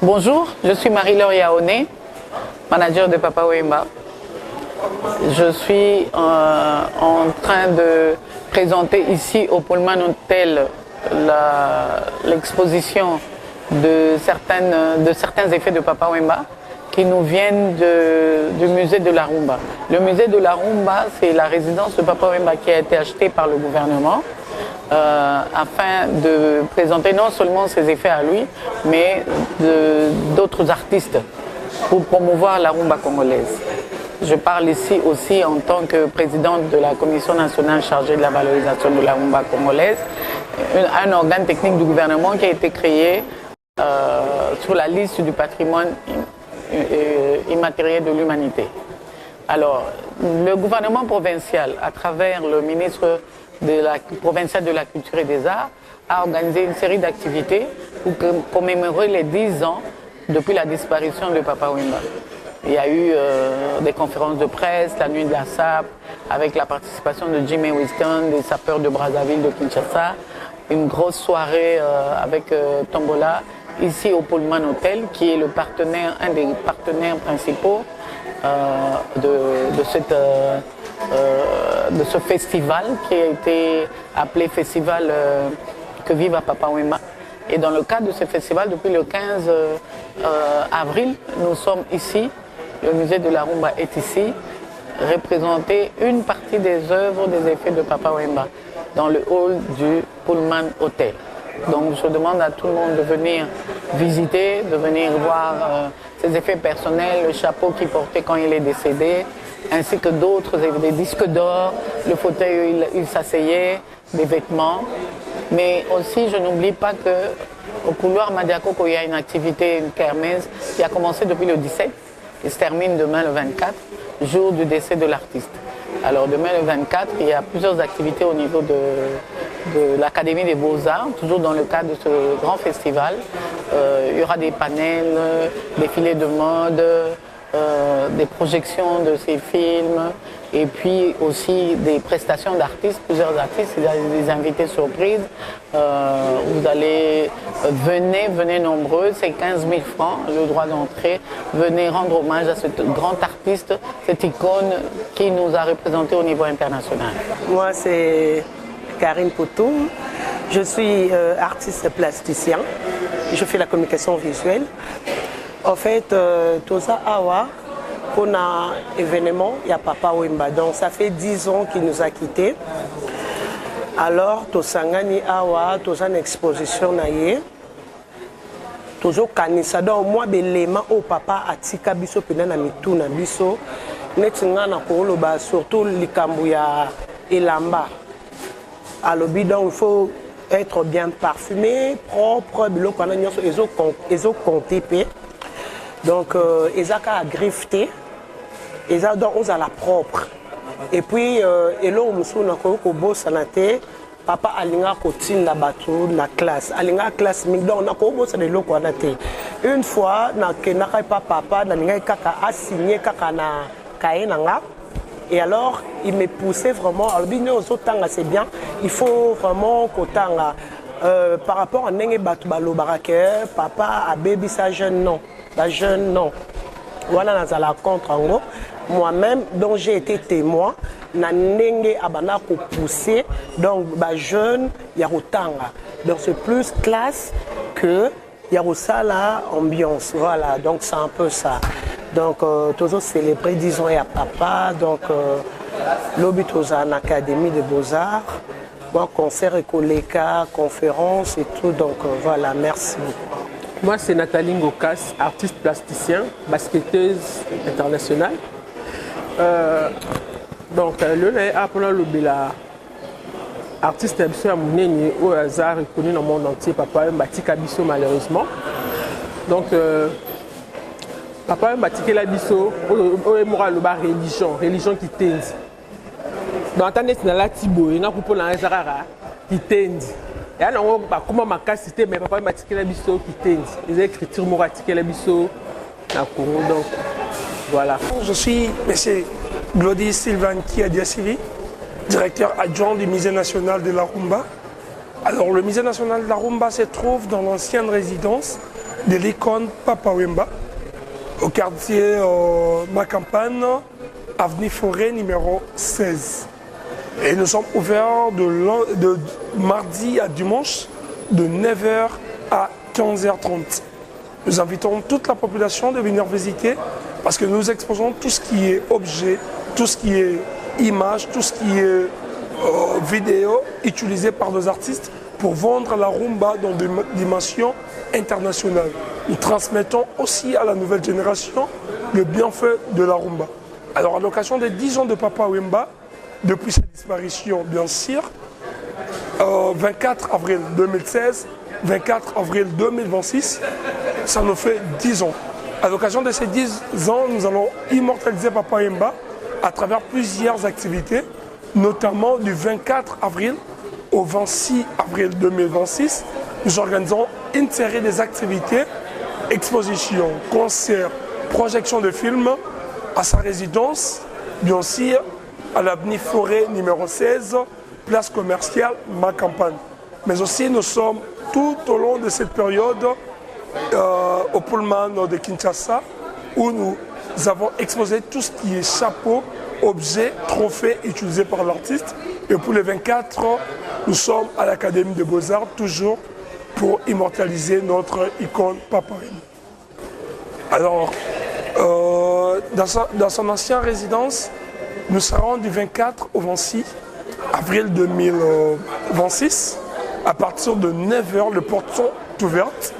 Bonjour, je suis Marie-Laure Yaoné, manager de Papa Wemba. Je suis en train de présenter ici au Pullman Hotel l'exposition de certains effets de Papa Wemba qui nous viennent du musée de la Rumba. Le musée de la Rumba, c'est la résidence de Papa Wemba qui a été achetée par le gouvernement afin de présenter non seulement ses effets à lui, mais d'autres artistes pour promouvoir la rumba congolaise. Je parle ici aussi en tant que présidente de la Commission nationale chargée de la valorisation de la rumba congolaise, un organe technique du gouvernement qui a été créé sur la liste du patrimoine immatériel de l'humanité. Alors, le gouvernement provincial, à travers le ministre provincial de la Culture et des Arts, a organisé une série d'activités pour commémorer les 10 ans depuis la disparition de Papa Wemba. Il y a eu des conférences de presse, la nuit de la SAP, avec la participation de Jimmy Winston, des sapeurs de Brazzaville, de Kinshasa, une grosse soirée avec Tombola, ici au Pullman Hotel, qui est un des partenaires principaux de ce festival qui a été appelé Festival Que Viva Papa Wemba. Et dans le cadre de ce festival, depuis le 15 avril, nous sommes ici, le musée de la Rumba est ici, représenter une partie des œuvres, des effets de Papa Wemba dans le hall du Pullman Hotel. Donc je demande à tout le monde de venir visiter, de venir voir ses effets personnels, le chapeau qu'il portait quand il est décédé, ainsi que d'autres, des disques d'or, le fauteuil où il s'asseyait, des vêtements. Mais aussi, je n'oublie pas qu'au couloir Madiakoko, il y a une activité, une kermesse qui a commencé depuis le 17 et se termine demain le 24, jour du décès de l'artiste. Alors demain le 24, il y a plusieurs activités au niveau de l'Académie des Beaux-Arts, toujours dans le cadre de ce grand festival. Il y aura des panels, des filets de mode, des projections de ces films et puis aussi des prestations d'artistes, plusieurs artistes, il y a des invités surprises. Vous allez, venez nombreux, c'est 15 000 francs le droit d'entrée. Venez rendre hommage à ce grand artiste, cette icône qui nous a représentés au niveau international. Moi, c'est Karine Poutou. Je suis artiste plasticien. Je fais la communication visuelle. En fait, tout ça, pour un événement, il y a Papa Wemba. Donc, ça fait 10 ans qu'il nous a quittés. Alors, Tosangani Awa, une exposition naïe. Toujours kanisa. Donc, moi, l'élément au papa atika biso penana mituna biso. Netinga na koloba surtout likambuya elamba. Alors, donc, il faut être bien parfumé, propre, biloko na nyonso ezo compté. Donc, ils ont qu'à grifter, ils ont donc à la propre. Et puis, et là, papa alinga kotine la bateau na classe, alinga classe mais donc on a commencé de l'eau une fois na kenaka papa na linga kaka a signé kaka na kaenanga. Et alors, il me poussait vraiment. Alors, c'est bien. Il faut vraiment qu'autant par rapport à Nenge Batubalo Barake, papa a baby sa jeune non. La jeune non. Voilà, dans la contre en gros. Moi-même, dont j'ai été témoin, na Nenge Abana ko poussé. Donc, jeune, Yarotanga. Donc, c'est plus classe que Yarosala ambiance. Voilà, donc c'est un peu ça. Donc, toujours célébrer 10 ans à papa. Donc, l'obitosa en Académie des Beaux-Arts. Moi, concert écoléca, conférence et tout. Donc, voilà, merci beaucoup. Moi, c'est Nathalie Ngokas, artiste plasticien, basketteuse internationale. Donc, le appelé le Bila, artiste absolument au hasard reconnu dans le monde entier, Papa Mbatika Bisso, malheureusement. Donc, Papa Mbatika la Bisso, religion qui tend. Dans ta nest la Tibo, il y a un couple dans les Zarara qui tend. Et alors, comment ma casse c'était, mais Papa Mbatika la Bisso qui tend. Les écritures Moratika la Bisso, donc voilà. Je suis M. Glody Sylvain Kiadiasivi, directeur adjoint du Musée national de la Rumba. Alors, le Musée national de la Rumba se trouve dans l'ancienne résidence de l'icône Papa Wemba, au quartier Macampagne, avenue Forêt numéro 16. Et nous sommes ouverts de mardi à dimanche, de 9h à 15h30. Nous invitons toute la population de venir visiter parce que nous exposons tout ce qui est objet, tout ce qui est image, tout ce qui est vidéo utilisé par nos artistes pour vendre la rumba dans des dimensions internationales. Nous transmettons aussi à la nouvelle génération le bienfait de la rumba. Alors à l'occasion des 10 ans de Papa Wemba, depuis sa disparition bien sûr, 24 avril 2016, 24 avril 2026, ça nous fait 10 ans. À l'occasion de ces 10 ans, nous allons immortaliser Papa Wemba à travers plusieurs activités, notamment du 24 avril au 26 avril 2026. Nous organisons une série des activités, expositions, concerts, projections de films à sa résidence, bien sûr, à l'avenue Forêt numéro 16, place commerciale Macampagne. Mais aussi, nous sommes tout au long de cette période au Pullman de Kinshasa, où nous avons exposé tout ce qui est chapeau, objets, trophées utilisés par l'artiste. Et pour les 24, nous sommes à l'Académie des Beaux-Arts, toujours pour immortaliser notre icône Papa Wemba. Alors, dans son ancienne résidence, nous serons du 24 au 26 avril 2026. À partir de 9h, les portes sont ouvertes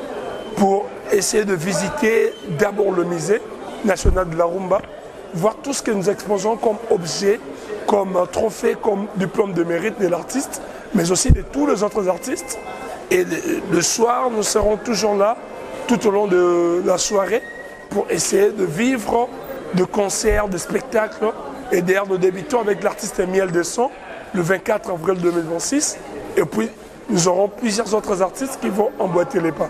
pour essayer de visiter d'abord le musée national de la rumba, voir tout ce que nous exposons comme objet, comme trophée, comme diplôme de mérite de l'artiste, mais aussi de tous les autres artistes. Et le soir, nous serons toujours là, tout au long de la soirée, pour essayer de vivre de concerts, de spectacles. Et d'ailleurs, nous débutons avec l'artiste Miel Desson, le 24 avril 2026. Et puis, nous aurons plusieurs autres artistes qui vont emboîter les pas.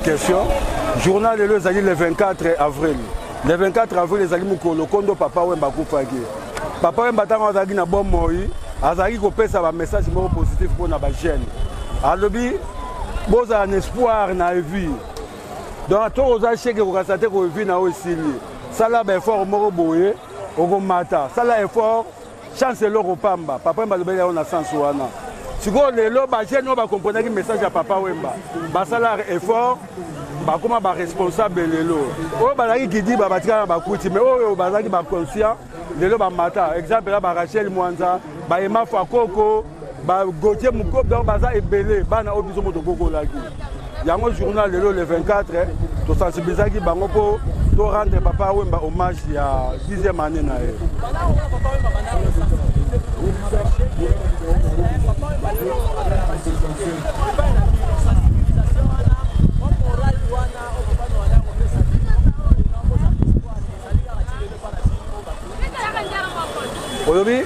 Question. Journal de l'Ezali le 24 avril. Le 24 avril, les amis Moukolo, Kondo Papa Wemba Koufagi. Papa Wemba Tango Azagi na bon moi, Azagi ko pesa ba message mo positif pour na ba jeune. Alobi boza un espoir na vie. Donc to oza cheke ko kasate ko vie na osili. Sala ba effort mo boye, oko mata. Sala effort, chance lo ko pamba. Papa Wemba lobeli on a sens wana. Siko lelo ba jeune no ba comprendre ki message ya Papa Wemba. Ba sala effort ba comment ba responsable lelo o ba la ki di ba batika ba kuti mais o ba za ki ba conscient lelo ba mata exemple là ba Rachel Mwanza ba Emma Fakoko ba Gauthier Mukob donc ba za ebele ba na obiso moto koko la ki yango journal lelo le 24 to sensibiliser ki bango po to rendre Papa Wemba hommage ya 10e année na ye. Olobi?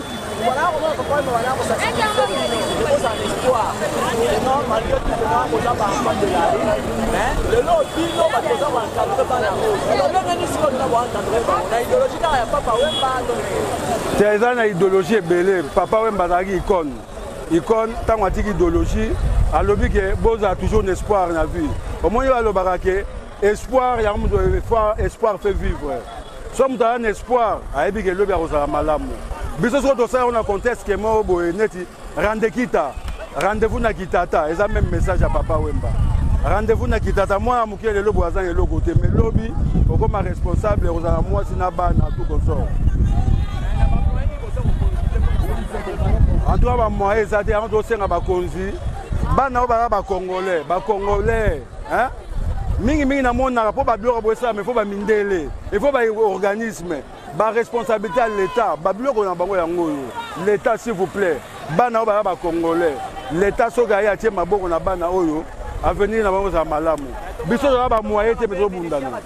C'est une idéologie belée. Papa Wemba zaki icône. Icône, tant que idéologie, à l'objet que boza toujours un espoir dans la vie. Au moins il y a le baraque, espoir, il y a espoir fait vivre. Somme d'un espoir, à que le bien malamu. Biso so dosa on a conteste que mo boye neti rendez-vous na kitata, et ça même message à Papa Wemba. Rendez-vous na kitata, moi mukie le lobo azan et le côté mais lobby comme responsable aux moi sinaba na tout consort. En tout cas moi ezate en dossier na ba konzi, bana ba congolais, hein? Mingi na mona po ba biloko bo ça mais faut ba mindele, il faut ba organisme. Ba responsabilité à l'État, ba biloko na bango yango yo. L'État s'il vous plaît, bana ba congolais. L'État so gaya tie maboko na bana oyo, avenir na bango za malamu. Biso ba moyen te bezo bundana.